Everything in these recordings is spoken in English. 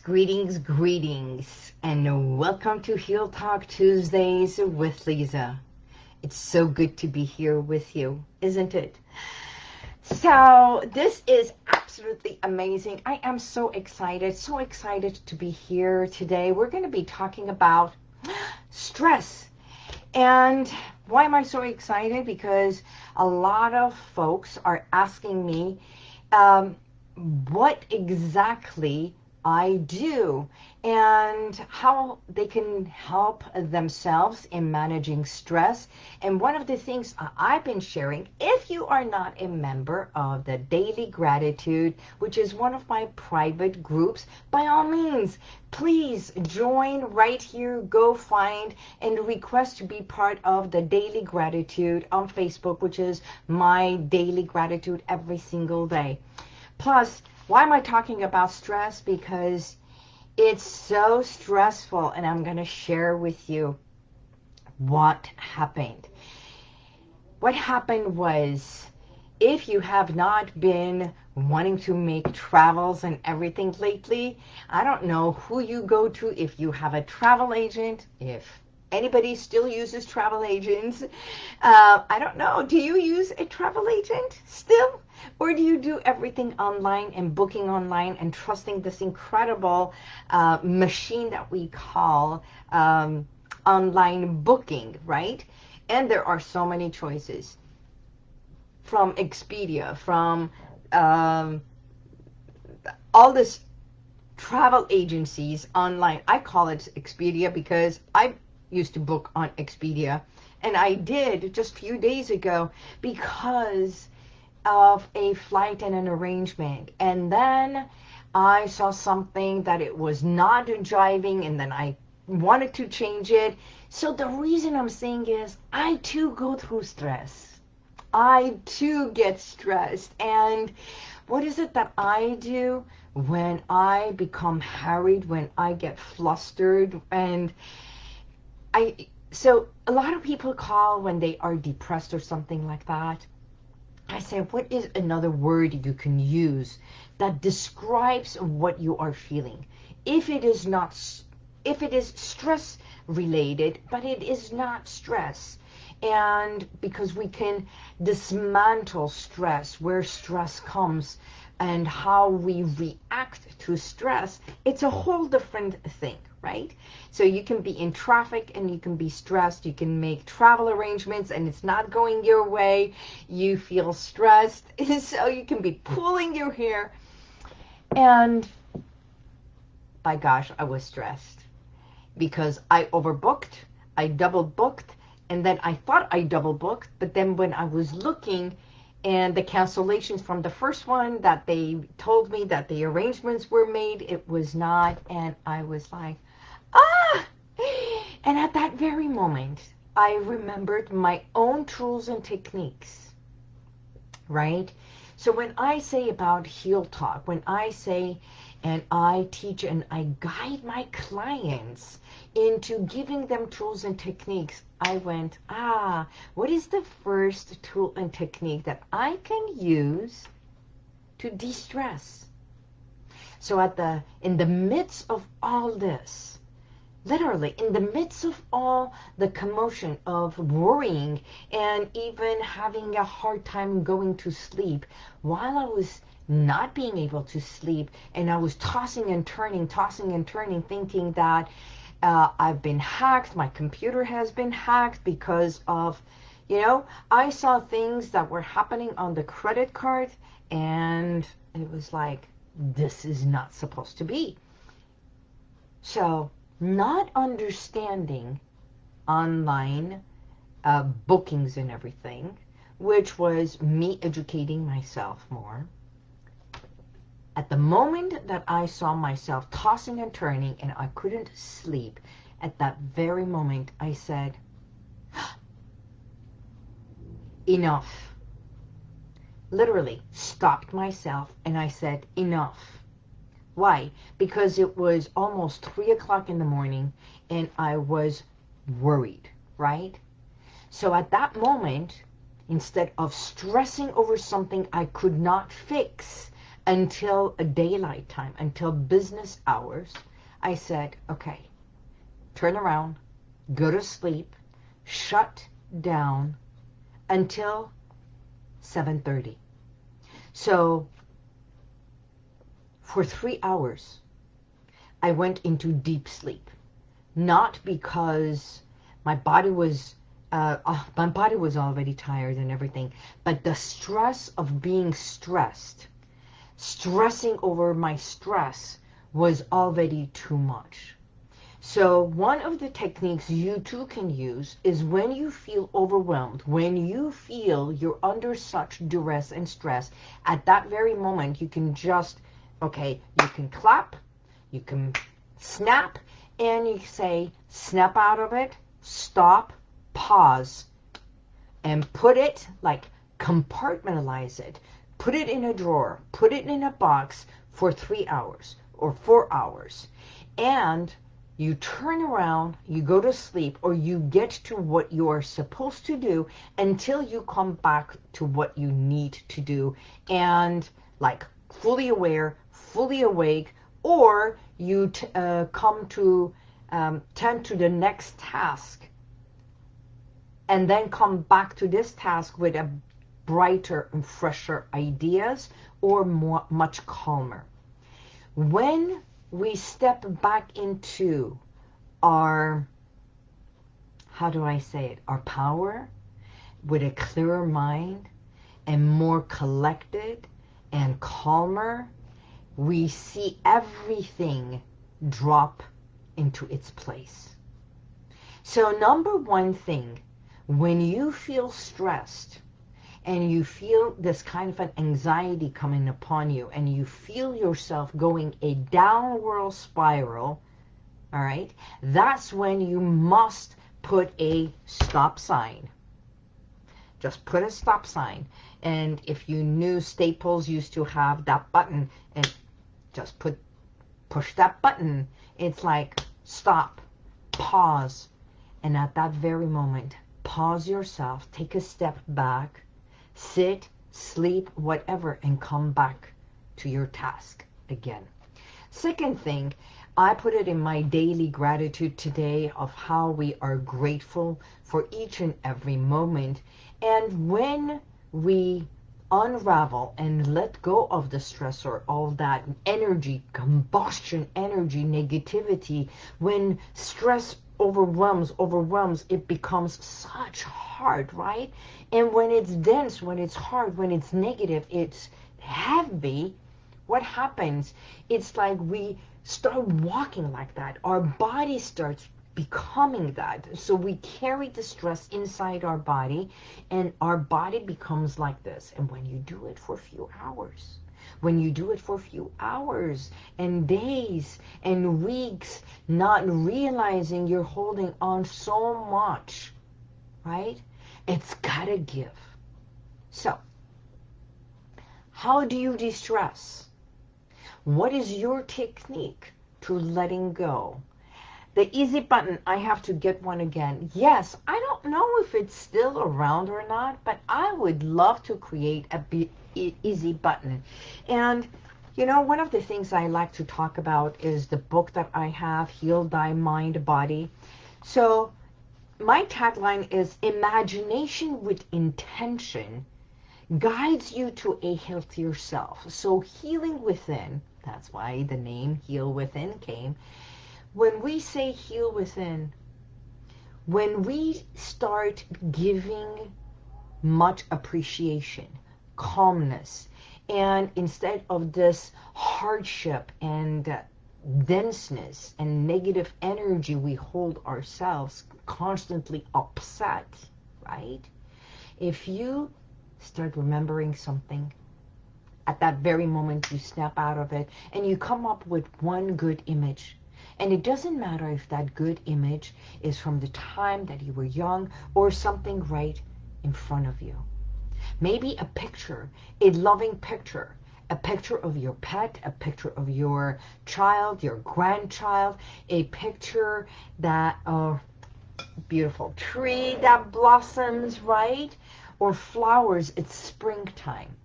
greetings, and welcome to Heal Talk Tuesdays with Liza. It's so good to be here with you, isn't it? So this is absolutely amazing. I am so excited to be here today. We're going to be talking about stress. And why am I so excited? Because a lot of folks are asking me what exactly I do and how they can help themselves in managing stress. And one of the things I've been sharing, if you are not a member of the Daily Gratitude, which is one of my private groups, by all means, please join right here. Go find and request to be part of the Daily Gratitude on Facebook, which is my Daily Gratitude every single day. Plus, why am I talking about stress? Because it's so stressful, and I'm going to share with you what happened. What happened was, if you have not been wanting to make travels and everything lately, I don't know who you go to, if you have a travel agent, if anybody still uses travel agents. I don't know. Do you use a travel agent still? Or do you do everything online and booking online and trusting this incredible machine that we call online booking, right? And there are so many choices. From Expedia, from all this travel agencies online. I call it Expedia because I used to book on Expedia, and I did just a few days ago because of a flight and an arrangement, and then I saw something that it was not jiving, and then I wanted to change it. So the reason I'm saying is I too go through stress. I too get stressed. And what is it that I do when I become harried, when I get flustered? And so a lot of people call when they are depressed or something like that. I say, what is another word you can use that describes what you are feeling? If it is stress related, but it is not stress. And because we can dismantle stress, where stress comes and how we react to stress, it's a whole different thing, right? So you can be in traffic and you can be stressed. You can make travel arrangements and it's not going your way. You feel stressed. So you can be pulling your hair. And by gosh, I was stressed because I overbooked, I double booked, and then I thought I double booked, but then when I was looking and the cancellations from the first one that they told me that the arrangements were made, it was not, and I was like, ah! And at that very moment, I remembered my own tools and techniques, right? So when I say about Heal Talk, when I say and I teach and I guide my clients into giving them tools and techniques, I went, what is the first tool and technique that I can use to de-stress? So in the midst of all this, literally in the midst of all the commotion of worrying and even having a hard time going to sleep, while I was not being able to sleep and I was tossing and turning, thinking that I've been hacked, my computer has been hacked because of, I saw things that were happening on the credit card, and it was like, this is not supposed to be. So not understanding online bookings and everything, which was me educating myself more. At the moment that I saw myself tossing and turning and I couldn't sleep, at that very moment I said, enough. Literally stopped myself and I said, enough. Why? Because it was almost 3 o'clock in the morning and I was worried, right? So at that moment, instead of stressing over something I could not fix, until a daylight time, until business hours. I said, okay, turn around, go to sleep, shut down until 7:30. So for 3 hours, I went into deep sleep. Not because my body was already tired and everything, but the stress of being stressed, stressing over my stress was already too much. So one of the techniques you too can use is when you feel overwhelmed, when you feel you're under such duress and stress, at that very moment you can just, okay, you can clap, you can snap, and you say, snap out of it, stop, pause, and put it, like compartmentalize it, put it in a drawer, put it in a box for 3 hours or 4 hours. And you turn around, you go to sleep, or you get to what you are supposed to do until you come back to what you need to do, and like fully aware, fully awake, or you come to tend to the next task and then come back to this task with a brighter and fresher ideas, or much calmer. When we step back into our, how do I say it, our power, with a clearer mind and more collected and calmer, we see everything drop into its place. So number one thing, when you feel stressed and you feel this kind of an anxiety coming upon you, and you feel yourself going a downward spiral, all right, that's when you must put a stop sign. Just put a stop sign. And if you knew Staples used to have that button, and just push that button, it's like stop, pause, and at that very moment, pause yourself, take a step back, sit, sleep, whatever, and come back to your task again. Second thing, I put it in my daily gratitude today of how we are grateful for each and every moment. And when we unravel and let go of the stressor, all that energy, combustion energy, negativity, when stress overwhelms, it becomes such hard, right? And when it's dense, when it's hard, when it's negative, it's heavy, what happens? It's like we start walking like that. Our body starts becoming that. So we carry the stress inside our body, and our body becomes like this. And when you do it for a few hours, and days and weeks, not realizing you're holding on so much, right? It's gotta give. So, how do you de-stress? What is your technique to letting go? The easy button, I have to get one again. Yes, I don't know if it's still around or not, but I would love to create a easy button. And, you know, one of the things I like to talk about is the book that I have, Heal Thy Mind, Body. So my tagline is imagination with intention guides you to a healthier self. So healing within, that's why the name Heal Within came. When we say heal within, when we start giving much appreciation, calmness, and instead of this hardship and denseness and negative energy we hold ourselves constantly upset, right? If you start remembering something, at that very moment you snap out of it and you come up with one good image. And it doesn't matter if that good image is from the time that you were young or something right in front of you. Maybe a picture, a loving picture, a picture of your pet, a picture of your child, your grandchild, a picture that, beautiful tree that blossoms, right? Or flowers, it's springtime.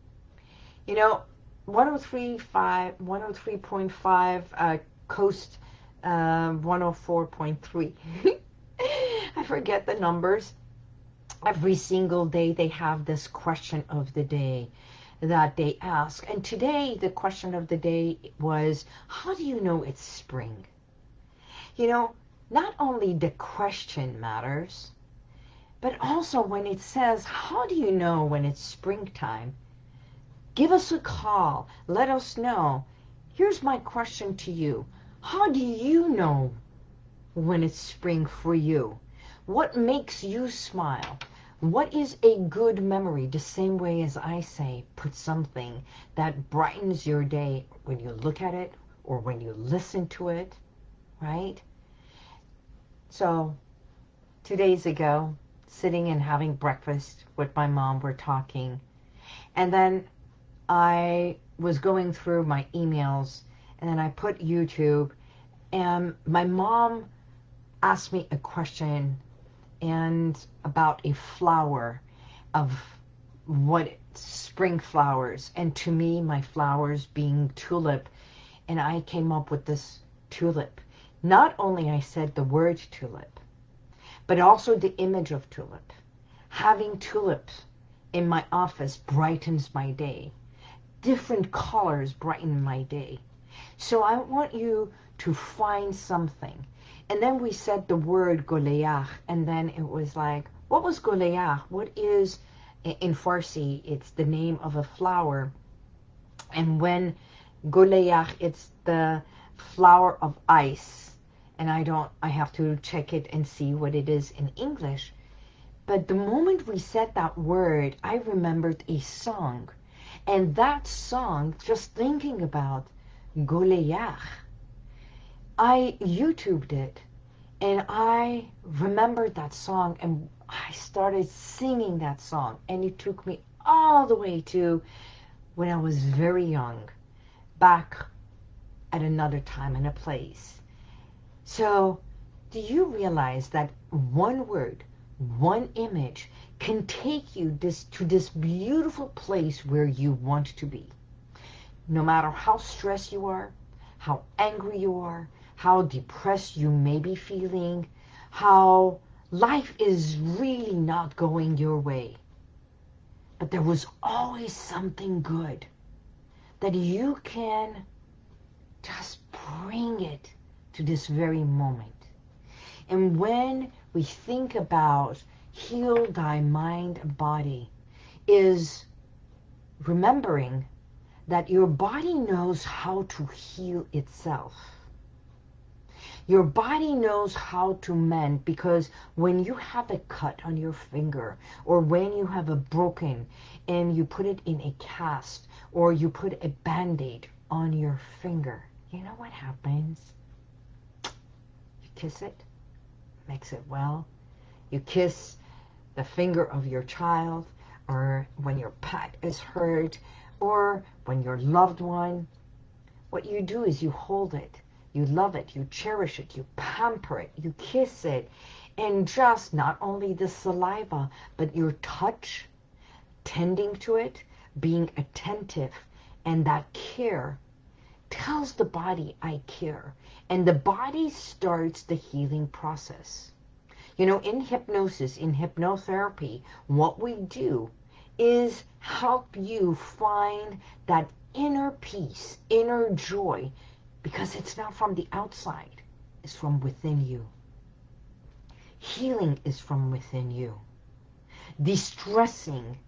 You know, 103.5, Coast 104.3. I forget the numbers. Every single day they have this question of the day that they ask. And today the question of the day was, how do you know it's spring? You know, not only the question matters, but also when it says, how do you know when it's springtime? Give us a call. Let us know. Here's my question to you. How do you know when it's spring for you? What makes you smile? What is a good memory? The same way as I say, put something that brightens your day when you look at it or when you listen to it, right? So 2 days ago, sitting and having breakfast with my mom, we're talking. And then I was going through my emails, and then I put YouTube, and my mom asked me a question and about a flower of what spring flowers, and to me my flowers being tulip, and I came up with this tulip. Not only I said the word tulip, but also the image of tulip. Having tulips in my office brightens my day. Different colors brighten my day. So I want you to find something. And then we said the word goleach, and then it was like, what was goleach? What is, in Farsi, it's the name of a flower. And when goleach, it's the flower of ice. And I have to check it and see what it is in English. But the moment we said that word, I remembered a song. And that song, just thinking about goleach, I YouTubed it, and I remembered that song, and I started singing that song, and it took me all the way to when I was very young, back at another time and a place. So, do you realize that one word, one image can take you to this beautiful place where you want to be? No matter how stressed you are, how angry you are, how depressed you may be feeling, how life is really not going your way. But there was always something good that you can just bring it to this very moment. And when we think about heal thy mind and body, is remembering that your body knows how to heal itself. Your body knows how to mend, because when you have a cut on your finger, or when you have a broken and you put it in a cast, or you put a band-aid on your finger, you know what happens? You kiss it, makes it well. You kiss the finger of your child, or when your pet is hurt, or when your loved one, what you do is you hold it. You love it, you cherish it, you pamper it, you kiss it, and just not only the saliva, but your touch, tending to it, being attentive, and that care tells the body, I care. And the body starts the healing process. You know, in hypnosis, in hypnotherapy, what we do is help you find that inner peace, inner joy, because it's not from the outside, it's from within you. Healing is from within you. Distressing,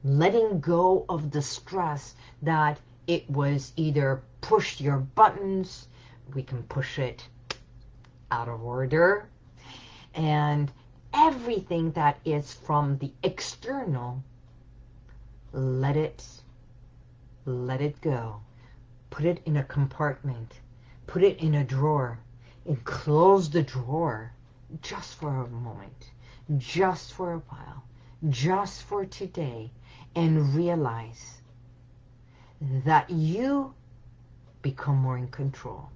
letting go of the stress that it was either pushed your buttons, we can push it out of order, and everything that is from the external, let it go. Put it in a compartment, put it in a drawer, and close the drawer just for a moment, just for a while, just for today, and realize that you become more in control,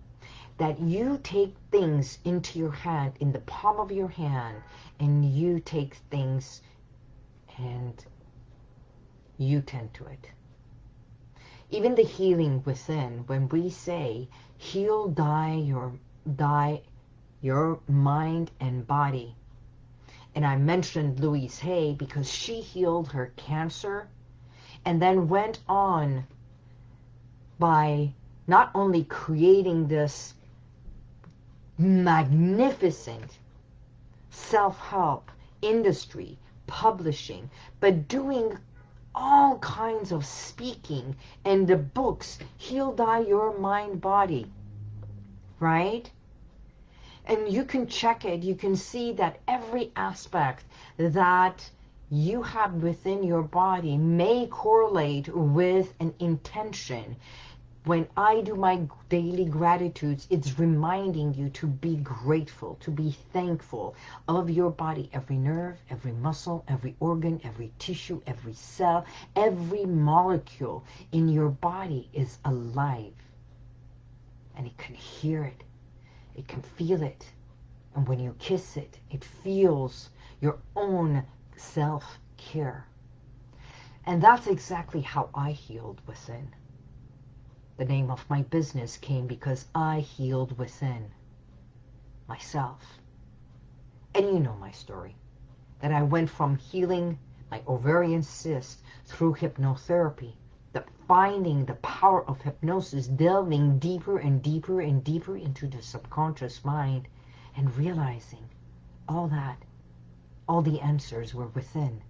that you take things into your hand, in the palm of your hand, and you take things and you tend to it. Even the healing within, when we say, heal, die your mind and body. And I mentioned Louise Hay because she healed her cancer and then went on by not only creating this magnificent self-help industry, publishing, but doing all kinds of speaking and the books, Heal, Die Your Mind, Body, right? And you can check it. You can see that every aspect that you have within your body may correlate with an intention. When I do my daily gratitudes, it's reminding you to be grateful, to be thankful of your body. Every nerve, every muscle, every organ, every tissue, every cell, every molecule in your body is alive. And it can hear it. It can feel it. And when you kiss it, it feels your own self-care. And that's exactly how I healed within. The name of my business came because I healed within myself. And you know my story, that I went from healing my ovarian cyst through hypnotherapy, that finding the power of hypnosis, delving deeper and deeper and deeper into the subconscious mind, and realizing all that, all the answers were within.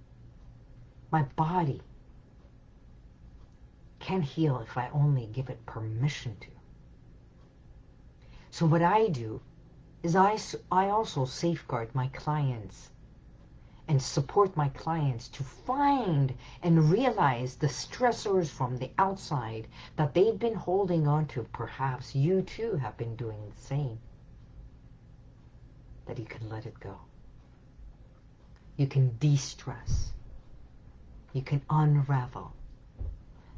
My body can heal if I only give it permission to. So what I do is I also safeguard my clients and support my clients to find and realize the stressors from the outside that they've been holding on to. Perhaps you too have been doing the same. That you can let it go. You can de-stress. You can unravel.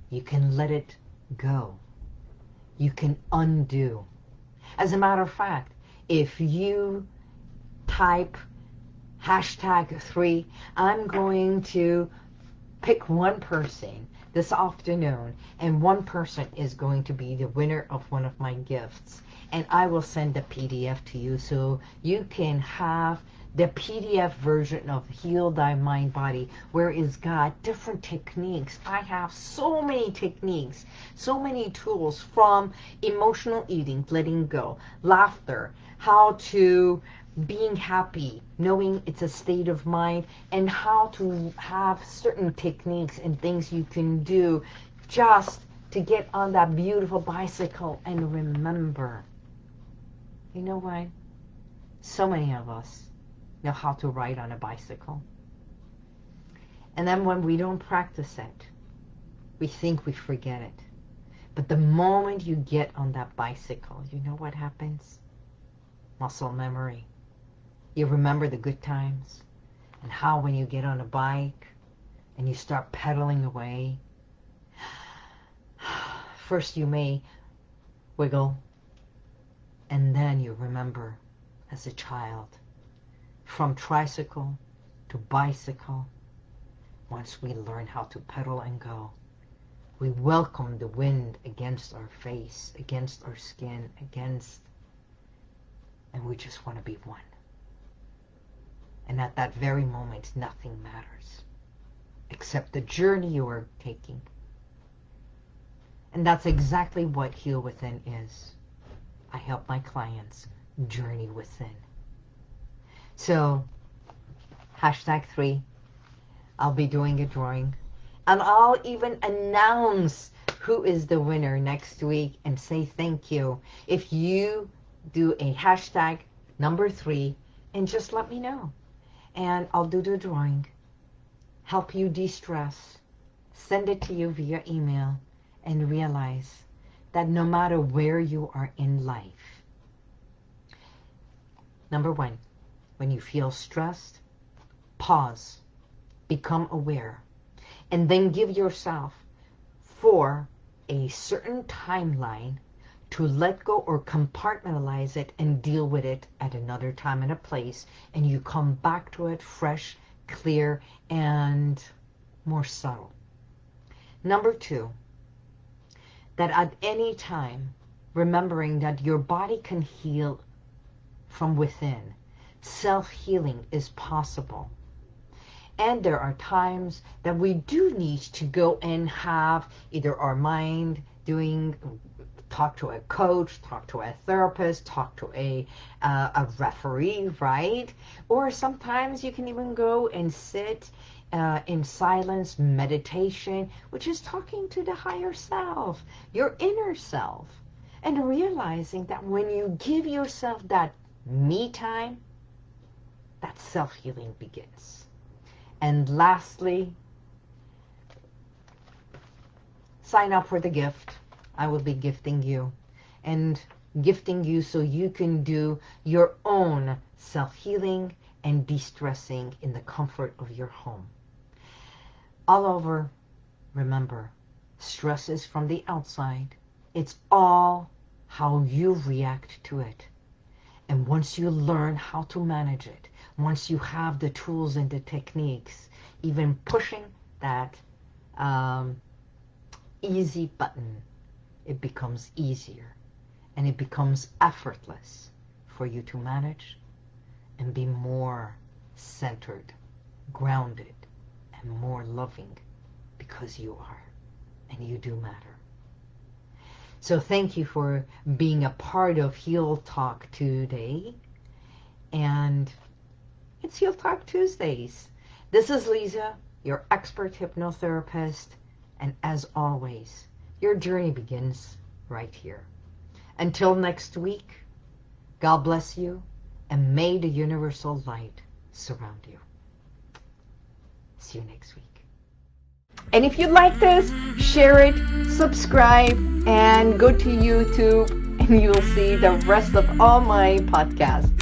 You can let it go. You can undo. As a matter of fact, if you type #3, I'm going to pick one person this afternoon, and one person is going to be the winner of one of my gifts. And I will send a PDF to you so you can have the PDF version of Heal Thy Mind Body, where it's got different techniques. I have so many techniques, so many tools, from emotional eating, letting go, laughter, how to being happy, knowing it's a state of mind, and how to have certain techniques and things you can do just to get on that beautiful bicycle. And remember, you know what? So many of us know how to ride on a bicycle. And then when we don't practice it, we think we forget it. But the moment you get on that bicycle, you know what happens? Muscle memory. You remember the good times and how when you get on a bike and you start pedaling away, first you may wiggle, and then you remember as a child, from tricycle to bicycle, once we learn how to pedal and go, we welcome the wind against our face, against our skin, and we just want to be one. And at that very moment, nothing matters except the journey you are taking. And that's exactly what Heal Within is. I help my clients journey within. So, #3, I'll be doing a drawing. And I'll even announce who is the winner next week and say thank you. If you do a #3 and just let me know. And I'll do the drawing, help you de-stress, send it to you via email, and realize that no matter where you are in life, number 1, when you feel stressed, pause, become aware, and then give yourself for a certain timeline to let go or compartmentalize it and deal with it at another time and a place, and you come back to it fresh, clear, and more subtle. Number 2, that at any time, remembering that your body can heal from within. Self-healing is possible. And there are times that we do need to go and have either our mind talk to a coach, talk to a therapist, talk to a referee, right? Or sometimes you can even go and sit in silence meditation, which is talking to the higher self, your inner self, and realizing that when you give yourself that me time, that self-healing begins. And lastly, sign up for the gift. I will be gifting you, and gifting you so you can do your own self-healing and de-stressing in the comfort of your home. All over, remember, stress is from the outside. It's all how you react to it. And once you learn how to manage it, once you have the tools and the techniques, even pushing that easy button, it becomes easier and it becomes effortless for you to manage and be more centered, grounded, and more loving, because you are, and you do matter. So thank you for being a part of Heal Talk today. And it's Heal Talk Tuesdays. This is Liza, your expert hypnotherapist. And as always, your journey begins right here. Until next week, God bless you, and may the universal light surround you. See you next week. And if you like this, share it, subscribe, and go to YouTube, and you'll see the rest of all my podcasts.